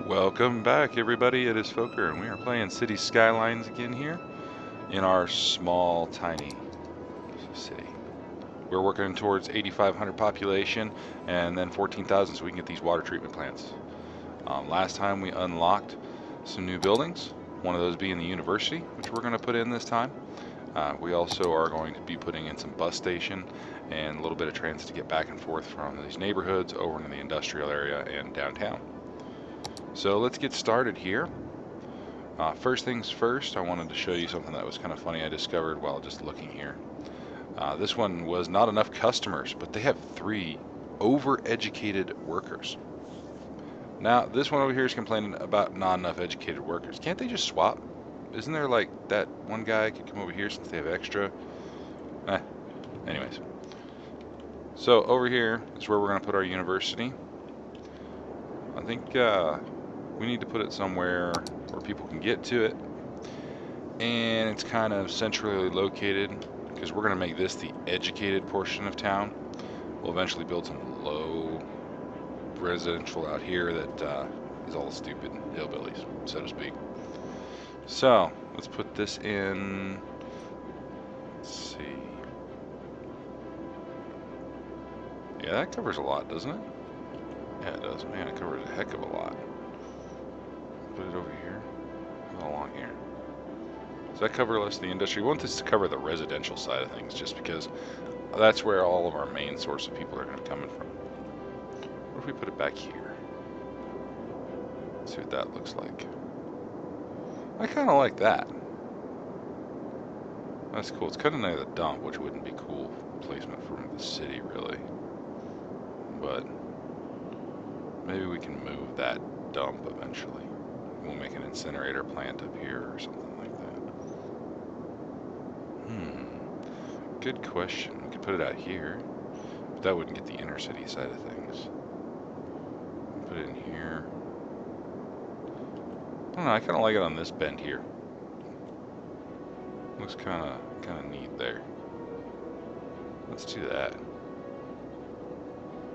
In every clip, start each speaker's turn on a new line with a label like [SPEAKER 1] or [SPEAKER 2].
[SPEAKER 1] Welcome back, everybody. It is Fokkre, and we are playing City Skylines again here in our small, tiny city. We're working towards 8,500 population and then 14,000 so we can get these water treatment plants. Last time we unlocked some new buildings, one of those being the university, which we're going to put in this time. We also are going to be putting in some bus station and a little bit of transit to get back and forth from these neighborhoods over into the industrial area and downtown. So let's get started here. First things first, I wanted to show you something that was kind of funny I discovered while just looking here. This one was not enough customers, but they have 3 overeducated workers. Now, this one over here is complaining about not enough educated workers. Can't they just swap? Isn't there like that one guy could come over here since they have extra? Anyways. So over here is where we're going to put our university. I think we need to put it somewhere where people can get to it, and it's kind of centrally located because we're going to make this the educated portion of town. We'll eventually build some low residential out here that is all stupid hillbillies, so to speak. So let's put this in. Let's see. Yeah, that covers a lot, doesn't it? Yeah, it does. Man, it covers a heck of a lot. Put it over here. How along here? Does that cover less of the industry? We want this to cover the residential side of things, just because that's where all of our main source of people are going to be coming from. What if we put it back here? Let's see what that looks like. I kind of like that. That's cool. It's kind of near the dump, which wouldn't be cool placement from the city, really. But maybe we can move that dump eventually. We'll make an incinerator plant up here or something like that. Good question. We could put it out here, but that wouldn't get the inner city side of things. Put it in here. I don't know, I kind of like it on this bend here. Looks kind of neat there. Let's do that.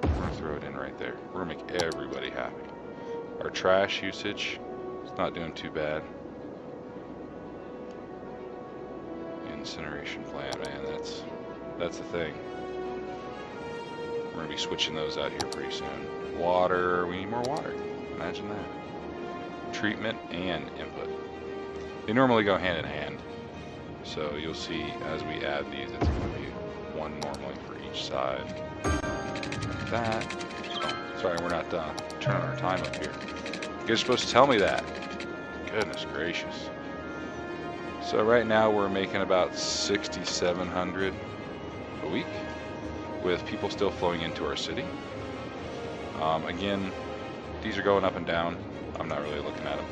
[SPEAKER 1] We're gonna throw it in right there. We're gonna make everybody happy. Our trash usage is not doing too bad. Incineration plant, man, that's the thing. We're gonna be switching those out here pretty soon. Water, we need more water. Imagine that. Treatment and input. They normally go hand in hand. So you'll see as we add these, it's gonna be one normally for each side. Like that. Oh, sorry, we're not turning our time up here. You guys are supposed to tell me that. Goodness gracious. So right now we're making about 6,700 a week with people still flowing into our city. Again, these are going up and down. I'm not really looking at them.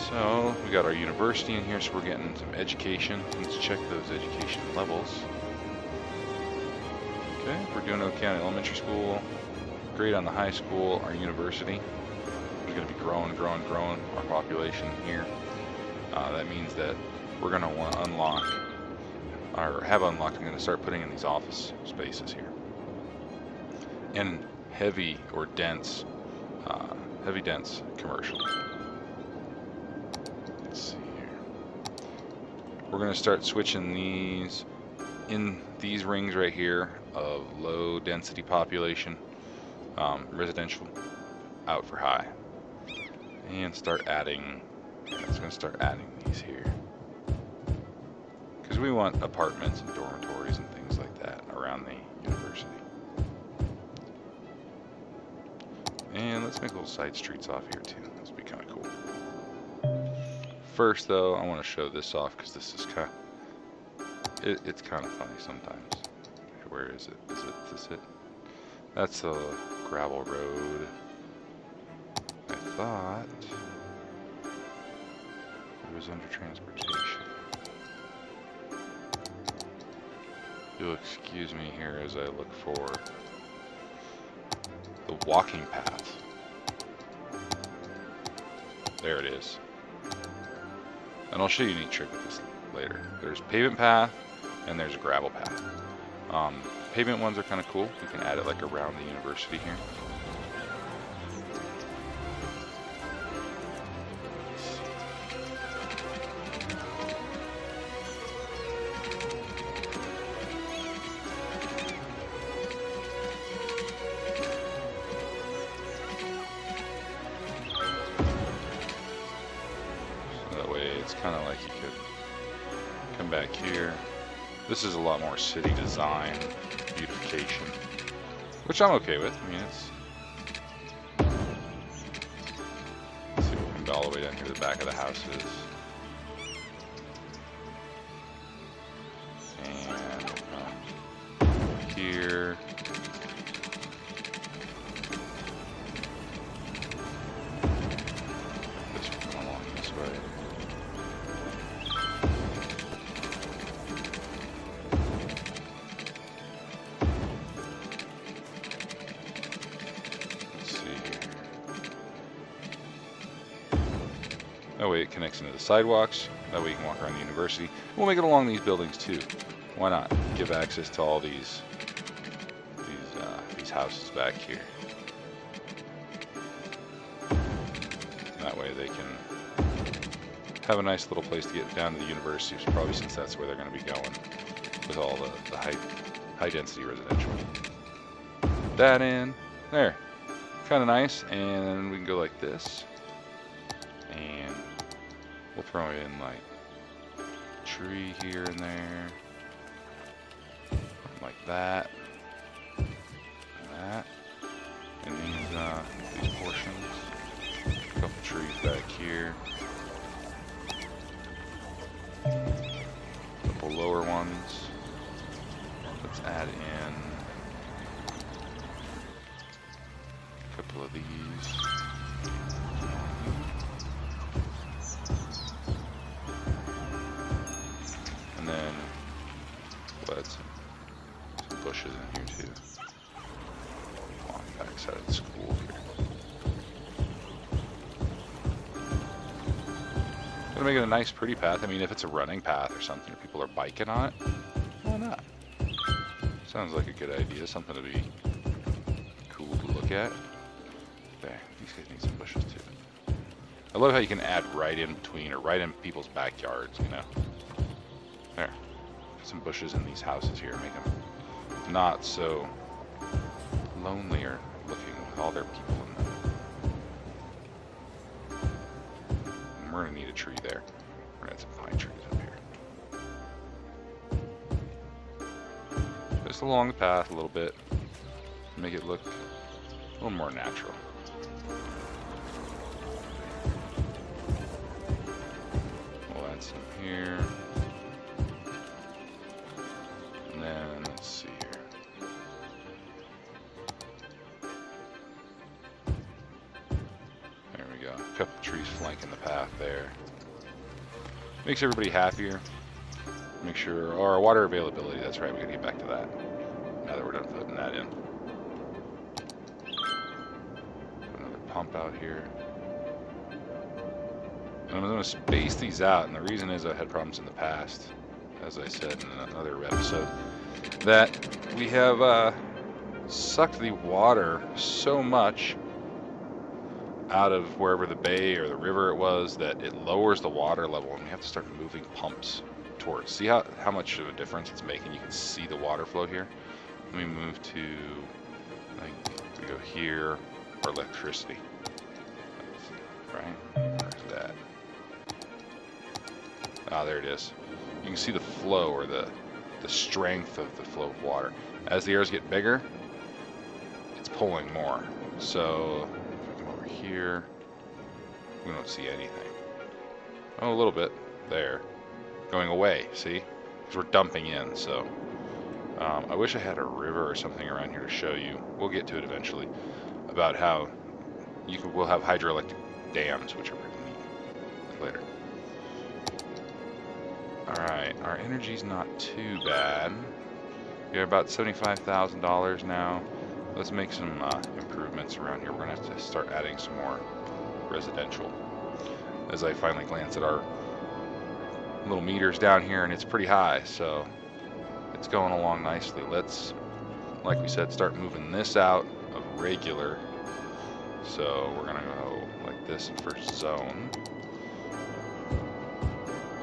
[SPEAKER 1] So we got our university in here, so we're getting some education. Let's check those education levels. Okay, we're doing okay on elementary school. Great on the high school. Our university is going to be growing our population here. That means that we're going to want to unlock, or have unlocked, I'm going to start putting in these office spaces here. And heavy dense commercial. Let's see here. We're going to start switching these in these rings right here of low density population, residential, out for high, and start adding. It's going to start adding these here because we want apartments and dormitories and things like that around the university. And let's make little side streets off here too. This would be kind of cool. First, though, I want to show this off because this is kind of, it's kind of funny sometimes. Where is it? Is this it? That's a gravel road. I thought it was under transportation. You'll excuse me here as I look for the walking path. There it is. And I'll show you a neat trick with this later. There's pavement path and there's a gravel path. Pavement ones are kind of cool. You can add it like around the university here. So that way it's kind of like you could come back here. This is a lot more city design, beautification, which I'm okay with. I mean, it's... Let's see if we can go all the way down here to the back of the houses. And here. This will come along this way. That way it connects into the sidewalks. That way you can walk around the university. We'll make it along these buildings too. Why not? Give access to all these houses back here. That way they can have a nice little place to get down to the university, probably since that's where they're going to be going with all the high density residential. That in there, kind of nice, and we can go like this. And we'll throw in like a tree here and there, like that, and that, and these portions. A couple trees back here, a couple lower ones. Let's add in a couple of these. Some bushes in here too. On the back side of the school here. Gonna make it a nice, pretty path. I mean, if it's a running path or something, or people are biking on it, why not? Sounds like a good idea. Something to be cool to look at. There, these guys need some bushes too. I love how you can add right in between or right in people's backyards. You know. There. Some bushes in these houses here, make them not so lonely or looking with all their people in them. And we're gonna need a tree there. We're gonna add some pine trees up here. Just along the path a little bit, make it look a little more natural. We'll add some here. Let's see here. There we go. A couple trees flanking the path there. Makes everybody happier. Make sure, or water availability, that's right, we gotta get back to that. Now that we're done putting that in. Put another pump out here. And I'm gonna space these out, and the reason is I've had problems in the past, as I said in another episode, that we have sucked the water so much out of wherever the bay or the river it was that it lowers the water level, and we have to start moving pumps towards. See how much of a difference it's making? You can see the water flow here. Let me move to, I think we go here, for electricity. Right? Where's that? Ah, there it is. You can see the flow, or the strength of the flow of water. As the areas get bigger, it's pulling more. So if we come over here, we don't see anything. Oh, a little bit there, going away. See, because we're dumping in. So I wish I had a river or something around here to show you. We'll get to it eventually, about how we'll have hydroelectric dams, which are pretty neat later. Alright, our energy's not too bad. We're about $75,000 now. Let's make some improvements around here. We're going to have to start adding some more residential. As I finally glance at our little meters down here, and it's pretty high, so It's going along nicely. Let's, like we said, start moving this out of regular. So we're gonna go like this in first zone.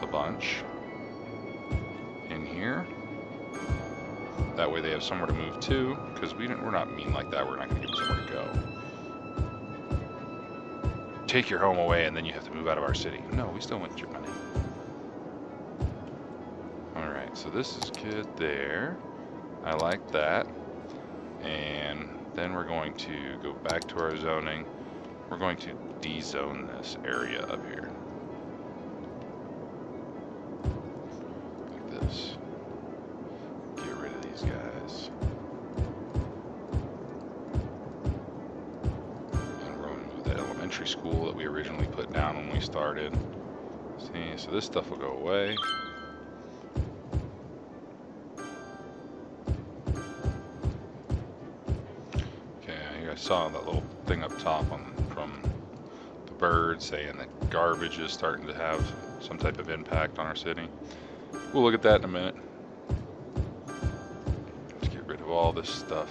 [SPEAKER 1] A bunch in here. That way they have somewhere to move to, because we're not mean like that. We're not gonna give them somewhere to go. Take your home away and then you have to move out of our city. No, we still want your money. Alright, so this is good there. I like that. And then we're going to go back to our zoning. We're going to de-zone this area up here. Like this. Get rid of these guys. And we're going to move that elementary school that we originally put down when we started. See, so this stuff will go away. I saw that little thing up top from the bird saying that garbage is starting to have some type of impact on our city. We'll look at that in a minute. Let's get rid of all this stuff.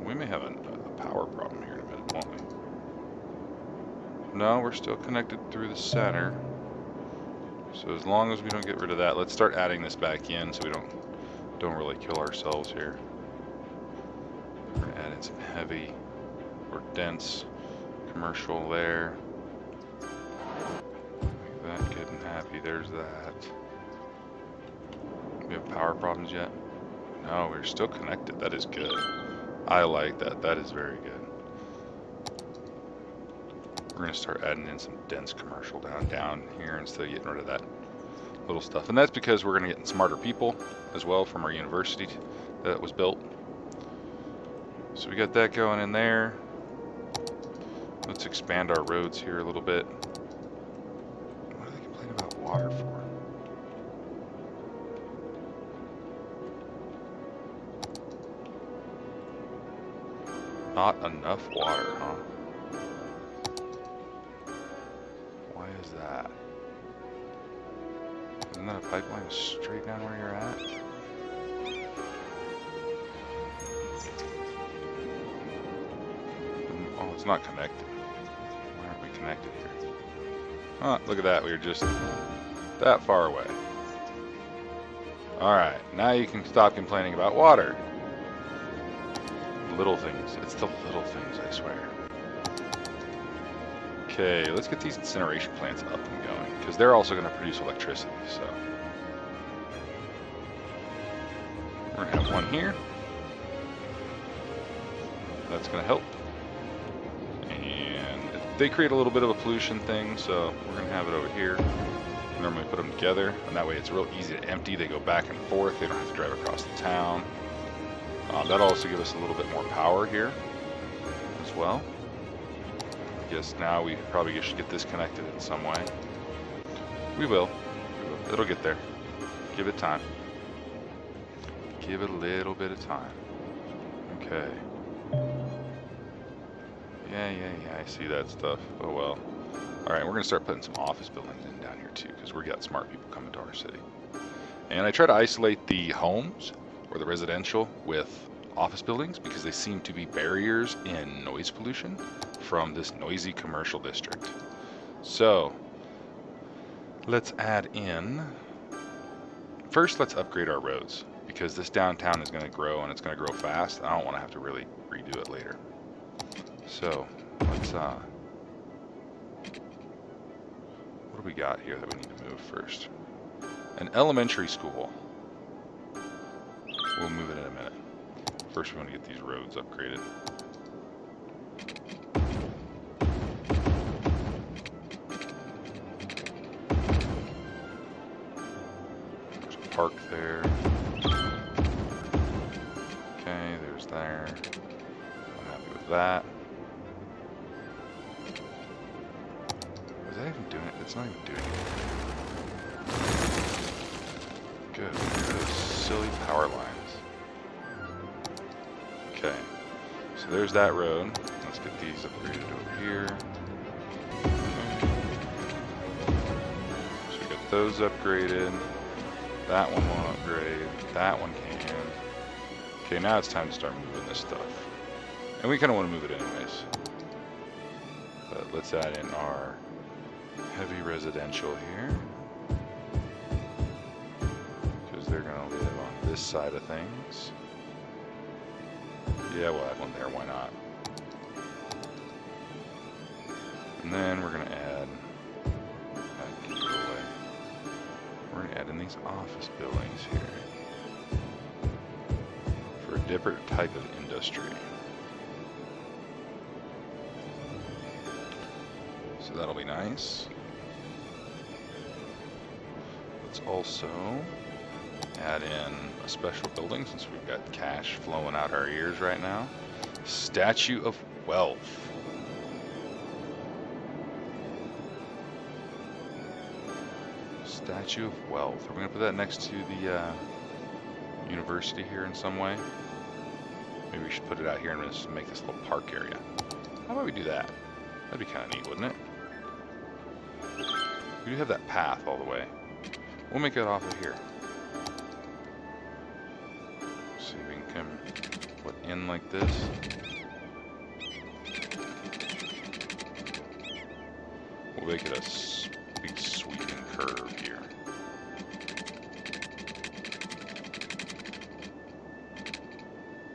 [SPEAKER 1] We may have a power problem here in a minute, won't we? No, we're still connected through the center. So as long as we don't get rid of that, let's start adding this back in so we don't really kill ourselves here. We're gonna add in some heavy or dense commercial there. Make that good and happy. There's that. We have power problems yet? No, we're still connected. That is good. I like that. That is very good. We're gonna start adding in some dense commercial down here instead of getting rid of that little stuff. And that's because we're gonna get smarter people as well from our university that was built. So we got that going in there. Let's expand our roads here a little bit. What are they complaining about water for? Not enough water, huh? Why is that? Isn't that a pipeline straight down where you're at? Oh, it's not connected. Why aren't we connected here? Oh, look at that. We were just that far away. Alright, now you can stop complaining about water. Little things. It's the little things, I swear. Okay, let's get these incineration plants up and going, because they're also going to produce electricity, so. We're going to have one here. That's going to help. They create a little bit of a pollution thing, so we're going to have it over here. Normally put them together, and that way it's real easy to empty. They go back and forth. They don't have to drive across the town. That'll also give us a little bit more power here as well. I guess now we probably should get this connected in some way. We will. It'll get there. Give it time. Give it a little bit of time. Okay. Yeah, I see that stuff. Oh well. Alright, we're going to start putting some office buildings in down here too, because we got smart people coming to our city. And I try to isolate the homes, or the residential, with office buildings, because they seem to be barriers in noise pollution from this noisy commercial district. So, let's add in... First, let's upgrade our roads, because this downtown is going to grow, and it's going to grow fast. I don't want to have to really redo it later. So, let's, what do we got here that we need to move first? An elementary school. We'll move it in a minute. First, we want to get these roads upgraded. There's a park there. Okay, there's there. I'm happy with that. Is that even doing it? It's not even doing it. Good. Those silly power lines. Okay. So there's that road. Let's get these upgraded over here. Okay. So we got those upgraded. That one won't upgrade. That one can. Okay, now it's time to start moving this stuff. And we kind of want to move it anyways. But let's add in our heavy residential here. Because they're going to live on this side of things. Yeah, we'll add one there, why not? And then we're going to add, we're going to add in these office buildings here for a different type of industry. So that'll be nice. Let's also add in a special building since we've got cash flowing out our ears right now. Statue of Wealth. Statue of Wealth. Are we going to put that next to the university here in some way? Maybe we should put it out here and just make this little park area. How about we do that? That'd be kind of neat, wouldn't it? We do have that path all the way. We'll make it off of here. See if we can come put in like this. We'll make it a big sweeping curve here.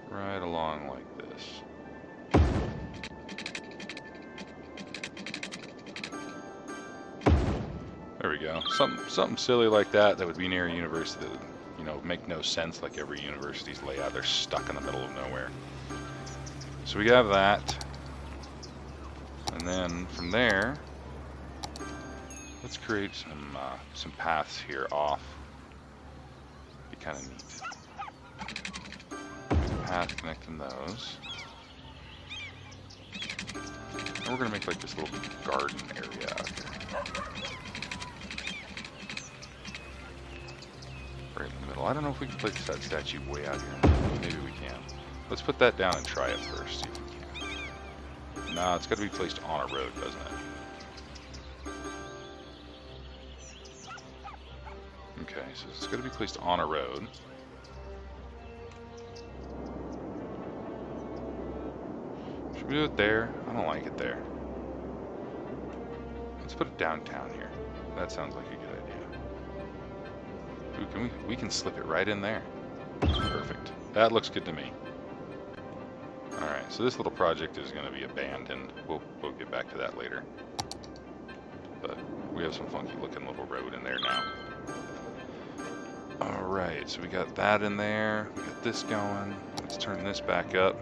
[SPEAKER 1] Right along like this. There we go. Something silly like that would be near a university that would, you know, make no sense like every university's layout. They're stuck in the middle of nowhere. So we have that. And then from there, let's create some paths here off. Be kind of neat. Path connecting those. And we're gonna make like this little garden area out here. Right in the middle. I don't know if we can place that statue way out here. Maybe we can. Let's put that down and try it first, see if we can. Nah, it's gotta be placed on a road, doesn't it? Okay, so it's gotta be placed on a road. Should we do it there? I don't like it there. Let's put it downtown here. That sounds like a good idea. Ooh, we can slip it right in there. Perfect. That looks good to me. Alright, so this little project is going to be abandoned. We'll get back to that later. But we have some funky looking little road in there now. Alright, so we got that in there. We got this going. Let's turn this back up.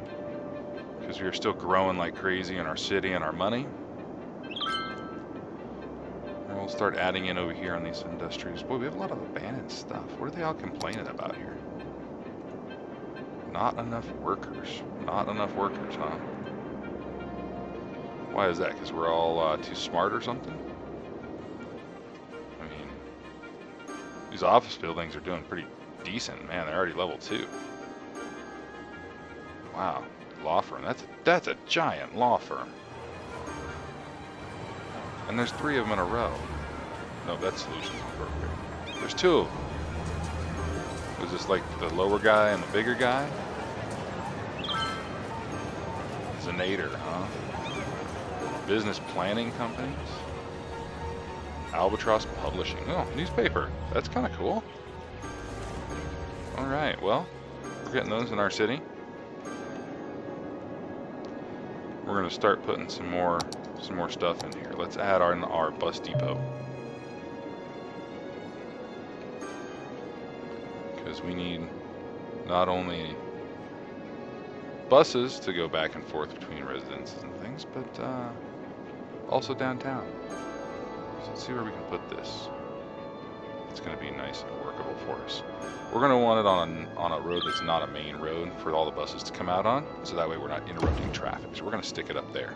[SPEAKER 1] Because we are still growing like crazy in our city and our money. And we'll start adding in over here on these industries. Boy, we have a lot of abandoned stuff. What are they all complaining about here? Not enough workers. Not enough workers, huh? Why is that? Because we're all too smart or something? I mean, these office buildings are doing pretty decent. Man, they're already level 2. Wow. Law firm. That's a giant law firm. And there's 3 of them in a row. No, that's solutions. Perfect. There's 2 of them. Was this like the lower guy and the bigger guy? Zenator, huh? Business planning companies? Albatross Publishing. Oh, newspaper. That's kind of cool. Alright, well, we're getting those in our city. We're going to start putting some more stuff in here. Let's add our bus depot. Because we need not only buses to go back and forth between residences and things, but also downtown. So let's see where we can put this. It's going to be nice and workable for us. We're going to want it on a road that's not a main road for all the buses to come out on, so that way we're not interrupting traffic. So we're going to stick it up there.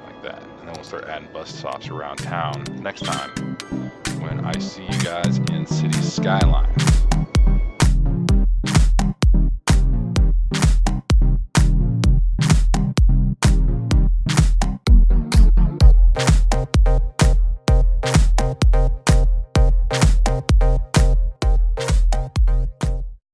[SPEAKER 1] Like that. And then we'll start adding bus stops around town next time when I see you guys in City Skylines.